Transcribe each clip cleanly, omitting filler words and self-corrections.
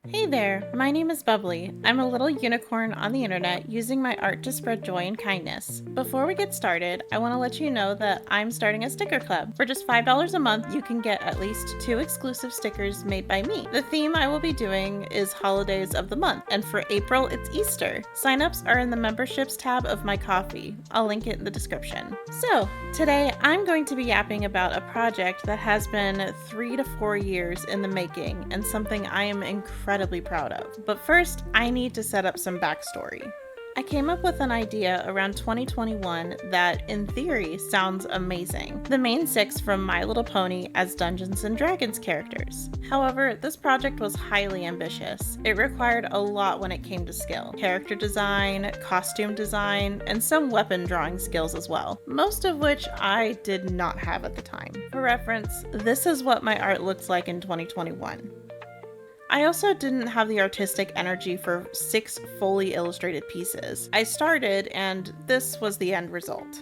Hey there, my name is Bubbly. I'm a little unicorn on the internet using my art to spread joy and kindness. Before we get started, I want to let you know that I'm starting a sticker club. For just $5 a month, you can get at least 2 exclusive stickers made by me. The theme I will be doing is Holidays of the Month, and for April, it's Easter. Signups are in the memberships tab of my Ko-fi. I'll link it in the description. So, today I'm going to be yapping about a project that has been 3 to 4 years in the making and something I am incredibly proud of. But first, I need to set up some backstory. I came up with an idea around 2021 that, in theory, sounds amazing. The main 6 from My Little Pony as Dungeons & Dragons characters. However, this project was highly ambitious. It required a lot when it came to skill. Character design, costume design, and some weapon drawing skills as well. Most of which I did not have at the time. For reference, this is what my art looked like in 2021. I also didn't have the artistic energy for 6 fully illustrated pieces. I started, and this was the end result.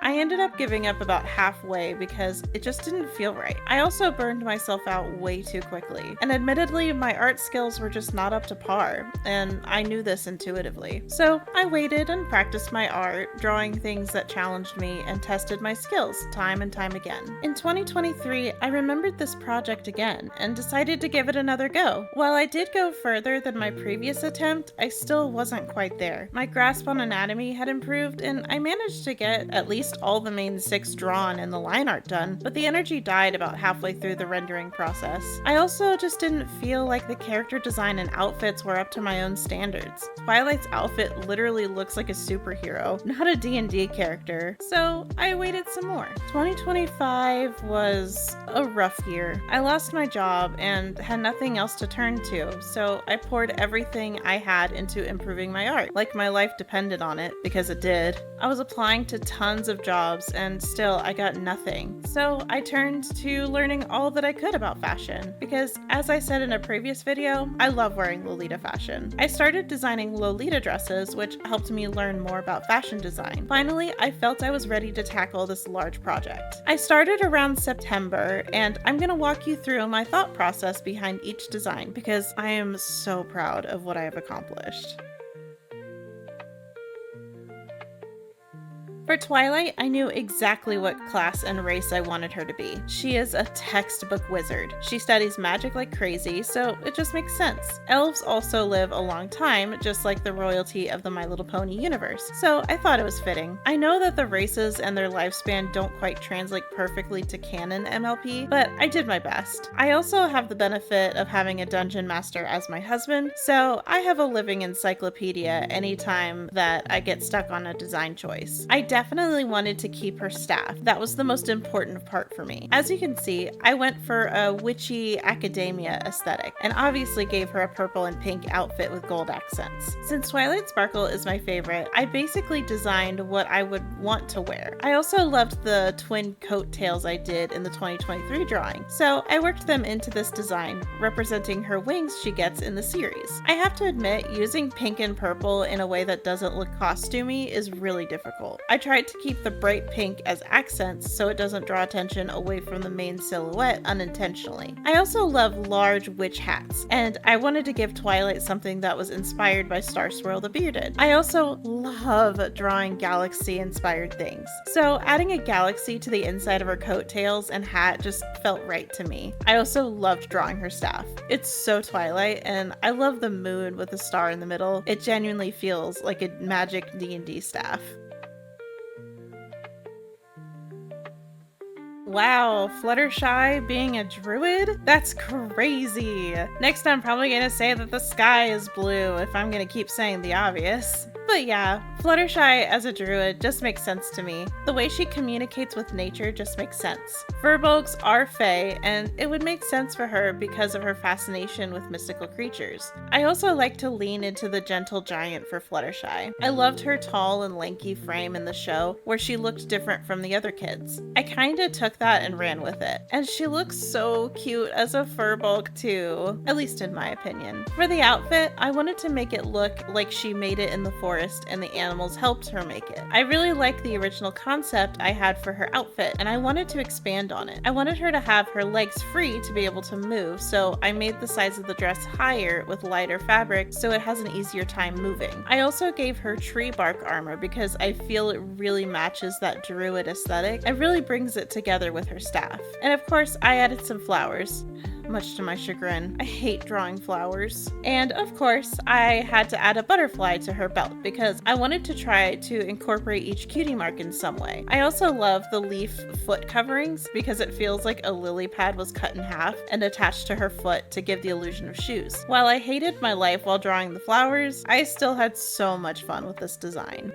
I ended up giving up about halfway because it just didn't feel right. I also burned myself out way too quickly, and admittedly, my art skills were just not up to par, and I knew this intuitively. So I waited and practiced my art, drawing things that challenged me and tested my skills time and time again. In 2023, I remembered this project again and decided to give it another go. While I did go further than my previous attempt, I still wasn't quite there. My grasp on anatomy had improved, and I managed to get at least all the main 6 drawn and the line art done, but the energy died about halfway through the rendering process. I also just didn't feel like the character design and outfits were up to my own standards. Twilight's outfit literally looks like a superhero, not a D&D character, so I waited some more. 2025 was a rough year. I lost my job and had nothing else to turn to, so I poured everything I had into improving my art, like my life depended on it, because it did. I was applying to tons of jobs and still I got nothing. So I turned to learning all that I could about fashion because, as I said in a previous video, I love wearing Lolita fashion. I started designing Lolita dresses, which helped me learn more about fashion design. Finally, I felt I was ready to tackle this large project. I started around September, and I'm going to walk you through my thought process behind each design because I am so proud of what I have accomplished. For Twilight, I knew exactly what class and race I wanted her to be. She is a textbook wizard. She studies magic like crazy, so it just makes sense. Elves also live a long time, just like the royalty of the My Little Pony universe, so I thought it was fitting. I know that the races and their lifespan don't quite translate perfectly to canon MLP, but I did my best. I also have the benefit of having a dungeon master as my husband, so I have a living encyclopedia anytime that I get stuck on a design choice. I definitely wanted to keep her staff. That was the most important part for me. As you can see, I went for a witchy academia aesthetic and obviously gave her a purple and pink outfit with gold accents. Since Twilight Sparkle is my favorite, I basically designed what I would want to wear. I also loved the twin coattails I did in the 2023 drawing, so I worked them into this design, representing her wings she gets in the series. I have to admit, using pink and purple in a way that doesn't look costumey is really difficult. I tried to keep the bright pink as accents so it doesn't draw attention away from the main silhouette unintentionally. I also love large witch hats, and I wanted to give Twilight something that was inspired by Star Swirl the Bearded. I also love drawing galaxy-inspired things, so adding a galaxy to the inside of her coattails and hat just felt right to me. I also loved drawing her staff. It's so Twilight, and I love the moon with a star in the middle. It genuinely feels like a magic D&D staff. Wow, Fluttershy being a druid? That's crazy. Next, I'm probably gonna say that the sky is blue if I'm gonna keep saying the obvious. But yeah, Fluttershy as a druid just makes sense to me. The way she communicates with nature just makes sense. Furbolgs are fae, and it would make sense for her because of her fascination with mystical creatures. I also like to lean into the gentle giant for Fluttershy. I loved her tall and lanky frame in the show, where she looked different from the other kids. I kinda took that and ran with it. And she looks so cute as a Furbolg too, at least in my opinion. For the outfit, I wanted to make it look like she made it in the forest forest and the animals helped her make it. I really liked the original concept I had for her outfit, and I wanted to expand on it. I wanted her to have her legs free to be able to move, so I made the size of the dress higher with lighter fabric so it has an easier time moving. I also gave her tree bark armor because I feel it really matches that druid aesthetic. It really brings it together with her staff. And of course, I added some flowers. Much to my chagrin. I hate drawing flowers. And of course, I had to add a butterfly to her belt because I wanted to try to incorporate each cutie mark in some way. I also love the leaf foot coverings because it feels like a lily pad was cut in half and attached to her foot to give the illusion of shoes. While I hated my life while drawing the flowers, I still had so much fun with this design.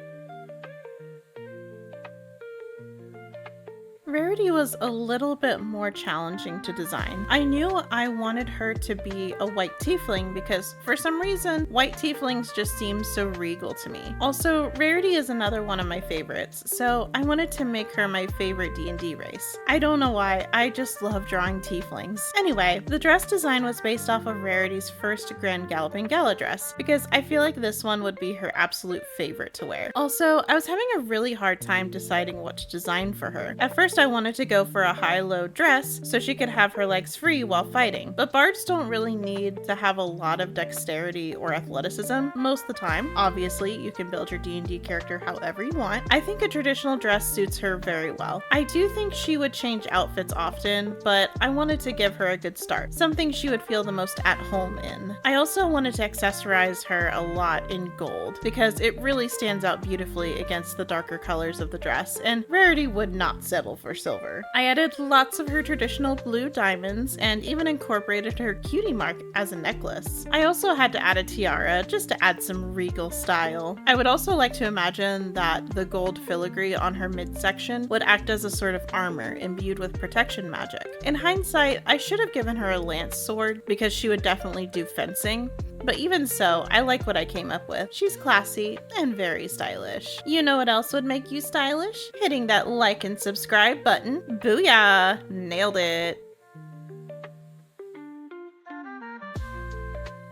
Rarity was a little bit more challenging to design. I knew I wanted her to be a white tiefling because for some reason, white tieflings just seem so regal to me. Also, Rarity is another one of my favorites, so I wanted to make her my favorite D&D race. I don't know why, I just love drawing tieflings. Anyway, the dress design was based off of Rarity's first Grand Galloping Gala dress because I feel like this one would be her absolute favorite to wear. Also, I was having a really hard time deciding what to design for her. At first, I wanted to go for a high-low dress so she could have her legs free while fighting, but bards don't really need to have a lot of dexterity or athleticism most of the time. Obviously, you can build your D&D character however you want. I think a traditional dress suits her very well. I do think she would change outfits often, but I wanted to give her a good start, something she would feel the most at home in. I also wanted to accessorize her a lot in gold because it really stands out beautifully against the darker colors of the dress, and Rarity would not settle for silver. I added lots of her traditional blue diamonds and even incorporated her cutie mark as a necklace. I also had to add a tiara just to add some regal style. I would also like to imagine that the gold filigree on her midsection would act as a sort of armor imbued with protection magic. In hindsight, I should have given her a lance sword because she would definitely do fencing. But even so, I like what I came up with. She's classy and very stylish. You know what else would make you stylish? Hitting that like and subscribe button. Booyah! Nailed it!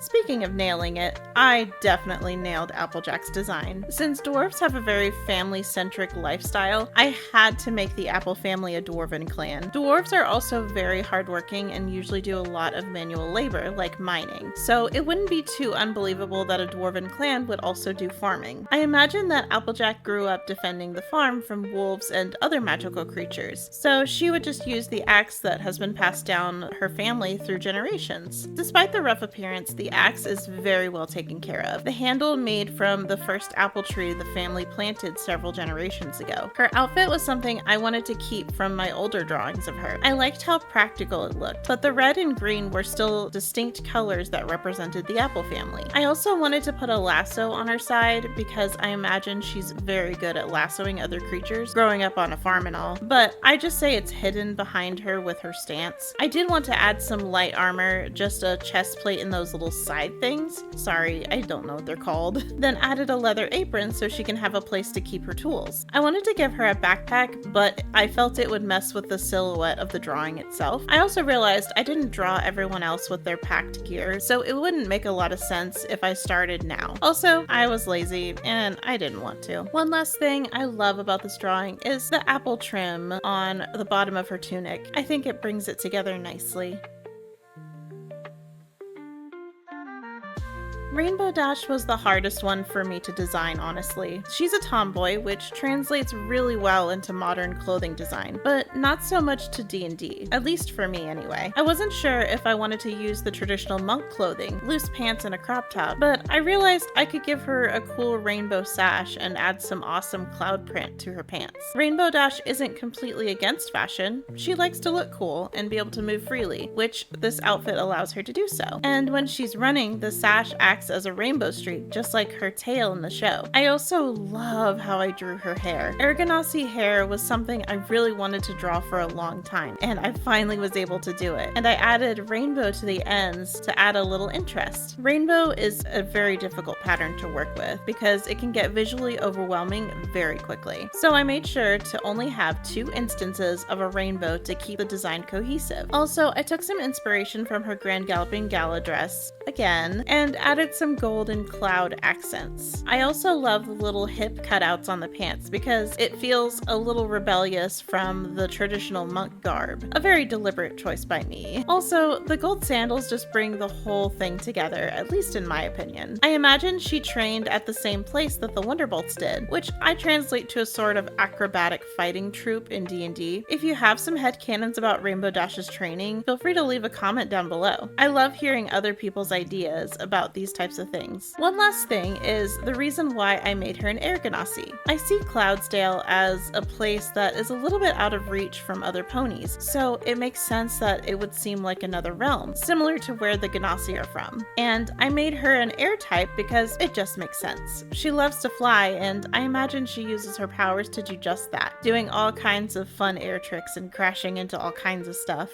Speaking of nailing it, I definitely nailed Applejack's design. Since dwarves have a very family-centric lifestyle, I had to make the Apple family a dwarven clan. Dwarves are also very hardworking and usually do a lot of manual labor, like mining, so it wouldn't be too unbelievable that a dwarven clan would also do farming. I imagine that Applejack grew up defending the farm from wolves and other magical creatures, so she would just use the axe that has been passed down her family through generations. Despite the rough appearance, the axe is very well taken care of. The handle made from the first apple tree the family planted several generations ago. Her outfit was something I wanted to keep from my older drawings of her. I liked how practical it looked, but the red and green were still distinct colors that represented the Apple family. I also wanted to put a lasso on her side because I imagine she's very good at lassoing other creatures, growing up on a farm and all, but I just say it's hidden behind her with her stance. I did want to add some light armor, just a chest plate and those little side things. Sorry, I don't know what they're called. Then added a leather apron so she can have a place to keep her tools. I wanted to give her a backpack, but I felt it would mess with the silhouette of the drawing itself. I also realized I didn't draw everyone else with their packed gear, so it wouldn't make a lot of sense if I started now. Also, I was lazy and I didn't want to. One last thing I love about this drawing is the apple trim on the bottom of her tunic. I think it brings it together nicely. Rainbow Dash was the hardest one for me to design, honestly. She's a tomboy, which translates really well into modern clothing design, but not so much to D&D, at least for me anyway. I wasn't sure if I wanted to use the traditional monk clothing, loose pants and a crop top, but I realized I could give her a cool rainbow sash and add some awesome cloud print to her pants. Rainbow Dash isn't completely against fashion. She likes to look cool and be able to move freely, which this outfit allows her to do so. And when she's running, the sash acts as a rainbow streak, just like her tail in the show. I also love how I drew her hair. Ergonasi hair was something I really wanted to draw for a long time, and I finally was able to do it. And I added rainbow to the ends to add a little interest. Rainbow is a very difficult pattern to work with because it can get visually overwhelming very quickly. So I made sure to only have 2 instances of a rainbow to keep the design cohesive. Also, I took some inspiration from her Grand Galloping Gala dress, again, and added added some gold and cloud accents. I also love the little hip cutouts on the pants because it feels a little rebellious from the traditional monk garb. A very deliberate choice by me. Also, the gold sandals just bring the whole thing together, at least in my opinion. I imagine she trained at the same place that the Wonderbolts did, which I translate to a sort of acrobatic fighting troupe in D&D. If you have some headcanons about Rainbow Dash's training, feel free to leave a comment down below. I love hearing other people's ideas about these types of things. One last thing is the reason why I made her an air ganassi. I see Cloudsdale as a place that is a little bit out of reach from other ponies, so it makes sense that it would seem like another realm, similar to where the ganassi are from. And I made her an air type because it just makes sense. She loves to fly, and I imagine she uses her powers to do just that, doing all kinds of fun air tricks and crashing into all kinds of stuff.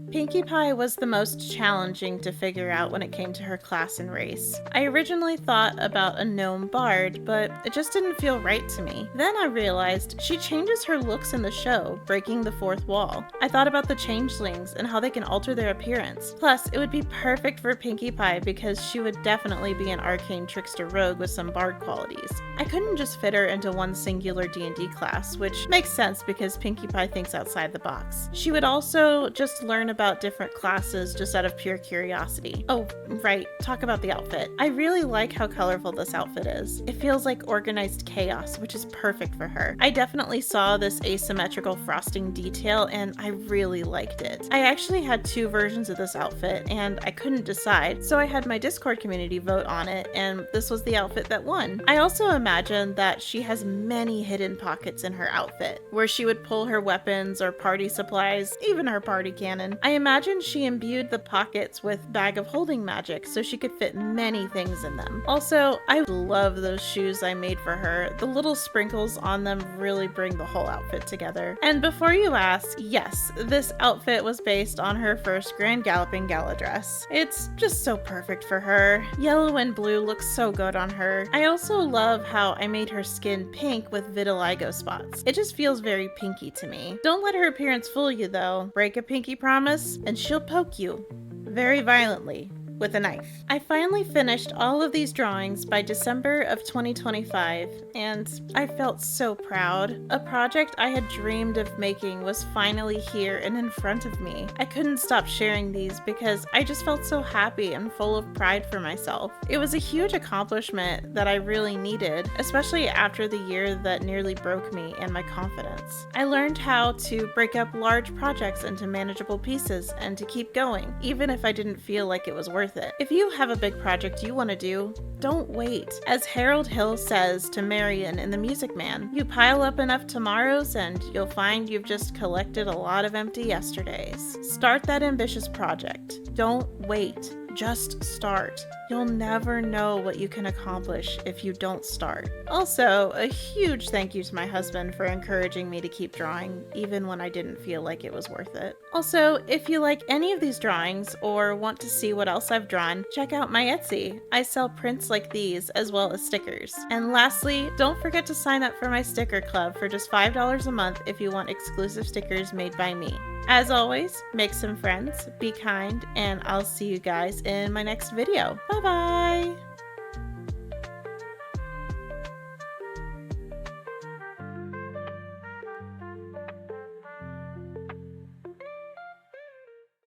Pinkie Pie was the most challenging to figure out when it came to her class and race. I originally thought about a gnome bard, but it just didn't feel right to me. Then I realized she changes her looks in the show, breaking the fourth wall. I thought about the changelings and how they can alter their appearance. Plus, it would be perfect for Pinkie Pie because she would definitely be an arcane trickster rogue with some bard qualities. I couldn't just fit her into one singular D&D class, which makes sense because Pinkie Pie thinks outside the box. She would also just learn about different classes just out of pure curiosity. Oh, right, talk about the outfit. I really like how colorful this outfit is. It feels like organized chaos, which is perfect for her. I definitely saw this asymmetrical frosting detail and I really liked it. I actually had two versions of this outfit and I couldn't decide, so I had my Discord community vote on it and this was the outfit that won. I also imagine that she has many hidden pockets in her outfit, where she would pull her weapons or party supplies, even her party cannon. I imagine she imbued the pockets with bag of holding magic so she could fit many things in them. Also, I love those shoes I made for her. The little sprinkles on them really bring the whole outfit together. And before you ask, yes, this outfit was based on her first Grand Galloping Gala dress. It's just so perfect for her. Yellow and blue look so good on her. I also love how I made her skin pink with vitiligo spots. It just feels very pinky to me. Don't let her appearance fool you though. Break a pinky promise and she'll poke you very violently with a knife. I finally finished all of these drawings by December of 2025, and I felt so proud. A project I had dreamed of making was finally here and in front of me. I couldn't stop sharing these because I just felt so happy and full of pride for myself. It was a huge accomplishment that I really needed, especially after the year that nearly broke me and my confidence. I learned how to break up large projects into manageable pieces and to keep going, even if I didn't feel like it was worth it. If you have a big project you want to do, don't wait. As Harold Hill says to Marion in The Music Man, you pile up enough tomorrows and you'll find you've just collected a lot of empty yesterdays. Start that ambitious project. Don't wait. Just start. You'll never know what you can accomplish if you don't start. Also, a huge thank you to my husband for encouraging me to keep drawing, even when I didn't feel like it was worth it. Also, if you like any of these drawings or want to see what else I've drawn, check out my Etsy. I sell prints like these as well as stickers. And lastly, don't forget to sign up for my sticker club for just $5 a month if you want exclusive stickers made by me. As always, make some friends, be kind, and I'll see you guys in my next video. Bye bye!